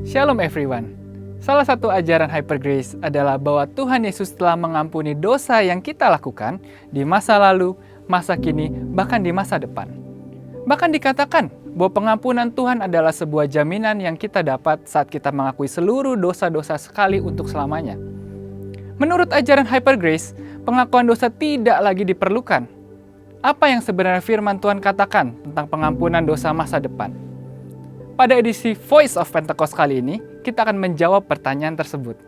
Shalom everyone. Salah satu ajaran Hyper Grace adalah bahwa Tuhan Yesus telah mengampuni dosa yang kita lakukan di masa lalu, masa kini, bahkan di masa depan. Bahkan dikatakan bahwa pengampunan Tuhan adalah sebuah jaminan yang kita dapat saat kita mengakui seluruh dosa-dosa sekali untuk selamanya. Menurut ajaran Hyper Grace, pengakuan dosa tidak lagi diperlukan. Apa yang sebenarnya firman Tuhan katakan tentang pengampunan dosa masa depan? Pada edisi Voice of Pentecost kali ini, kita akan menjawab pertanyaan tersebut.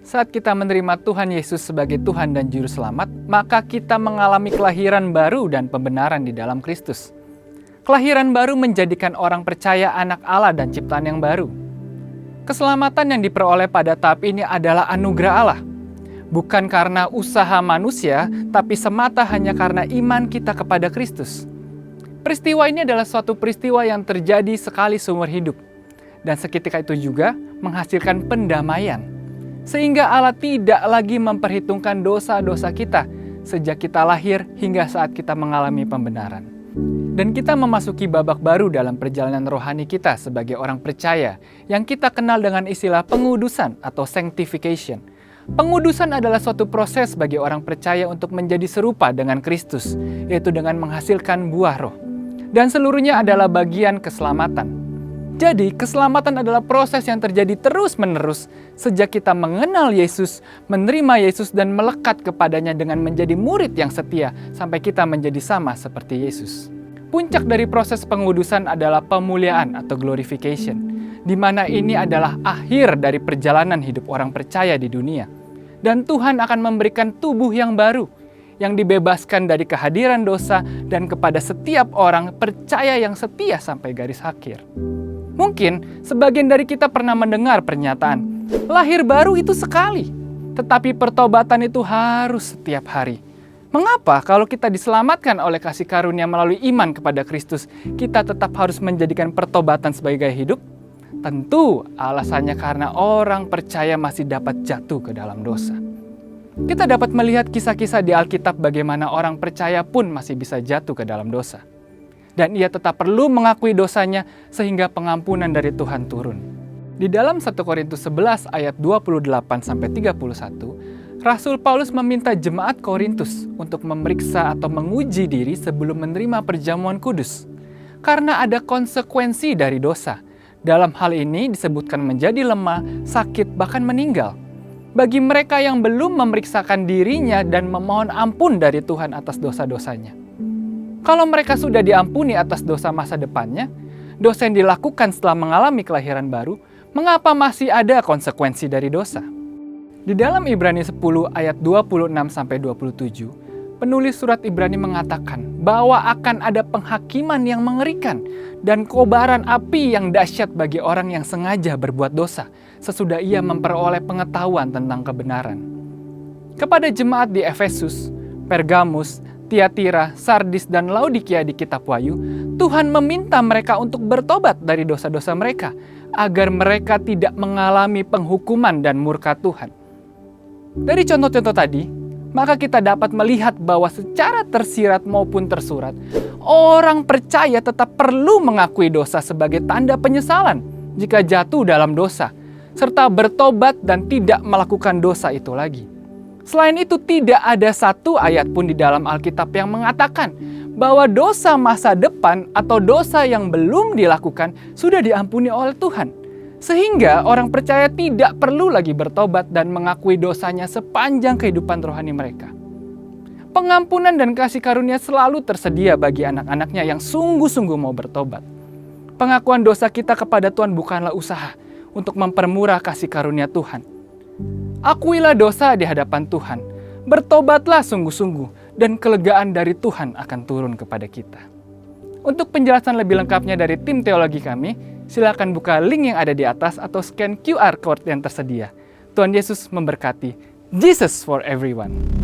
Saat kita menerima Tuhan Yesus sebagai Tuhan dan Juru Selamat, maka kita mengalami kelahiran baru dan pembenaran di dalam Kristus. Kelahiran baru menjadikan orang percaya anak Allah dan ciptaan yang baru. Keselamatan yang diperoleh pada tahap ini adalah anugerah Allah. Bukan karena usaha manusia, tapi semata hanya karena iman kita kepada Kristus. Peristiwa ini adalah suatu peristiwa yang terjadi sekali seumur hidup. Dan seketika itu juga menghasilkan pendamaian. Sehingga Allah tidak lagi memperhitungkan dosa-dosa kita sejak kita lahir hingga saat kita mengalami pembenaran. Dan kita memasuki babak baru dalam perjalanan rohani kita sebagai orang percaya yang kita kenal dengan istilah pengudusan atau sanctification. Pengudusan adalah suatu proses bagi orang percaya untuk menjadi serupa dengan Kristus, yaitu dengan menghasilkan buah roh. Dan seluruhnya adalah bagian keselamatan. Jadi, keselamatan adalah proses yang terjadi terus-menerus sejak kita mengenal Yesus, menerima Yesus, dan melekat kepadanya dengan menjadi murid yang setia sampai kita menjadi sama seperti Yesus. Puncak dari proses pengudusan adalah pemuliaan atau glorification, di mana ini adalah akhir dari perjalanan hidup orang percaya di dunia. Dan Tuhan akan memberikan tubuh yang baru, yang dibebaskan dari kehadiran dosa dan kepada setiap orang percaya yang setia sampai garis akhir. Mungkin sebagian dari kita pernah mendengar pernyataan, lahir baru itu sekali, tetapi pertobatan itu harus setiap hari. Mengapa kalau kita diselamatkan oleh kasih karunia melalui iman kepada Kristus, kita tetap harus menjadikan pertobatan sebagai gaya hidup? Tentu alasannya karena orang percaya masih dapat jatuh ke dalam dosa. Kita dapat melihat kisah-kisah di Alkitab bagaimana orang percaya pun masih bisa jatuh ke dalam dosa. Dan ia tetap perlu mengakui dosanya sehingga pengampunan dari Tuhan turun. Di dalam 1 Korintus 11 ayat 28-31, Rasul Paulus meminta jemaat Korintus untuk memeriksa atau menguji diri sebelum menerima perjamuan kudus. Karena ada konsekuensi dari dosa. Dalam hal ini disebutkan menjadi lemah, sakit, bahkan meninggal. Bagi mereka yang belum memeriksakan dirinya dan memohon ampun dari Tuhan atas dosa-dosanya. Kalau mereka sudah diampuni atas dosa masa depannya, dosa yang dilakukan setelah mengalami kelahiran baru, mengapa masih ada konsekuensi dari dosa? Di dalam Ibrani 10 ayat 26-27, penulis surat Ibrani mengatakan bahwa akan ada penghakiman yang mengerikan dan kobaran api yang dahsyat bagi orang yang sengaja berbuat dosa sesudah ia memperoleh pengetahuan tentang kebenaran. Kepada jemaat di Efesus, Pergamus, Tiatira, Sardis, dan Laodikia di kitab Wahyu, Tuhan meminta mereka untuk bertobat dari dosa-dosa mereka agar mereka tidak mengalami penghukuman dan murka Tuhan. Dari contoh-contoh tadi, maka kita dapat melihat bahwa secara tersirat maupun tersurat, orang percaya tetap perlu mengakui dosa sebagai tanda penyesalan jika jatuh dalam dosa, serta bertobat dan tidak melakukan dosa itu lagi. Selain itu, tidak ada satu ayat pun di dalam Alkitab yang mengatakan bahwa dosa masa depan atau dosa yang belum dilakukan sudah diampuni oleh Tuhan. Sehingga orang percaya tidak perlu lagi bertobat dan mengakui dosanya sepanjang kehidupan rohani mereka. Pengampunan dan kasih karunia selalu tersedia bagi anak-anaknya yang sungguh-sungguh mau bertobat. Pengakuan dosa kita kepada Tuhan bukanlah usaha untuk mempermurah kasih karunia Tuhan. Akuilah dosa di hadapan Tuhan, bertobatlah sungguh-sungguh, dan kelegaan dari Tuhan akan turun kepada kita. Untuk penjelasan lebih lengkapnya dari tim teologi kami, silakan buka link yang ada di atas atau scan QR code yang tersedia. Tuhan Yesus memberkati. Jesus for everyone.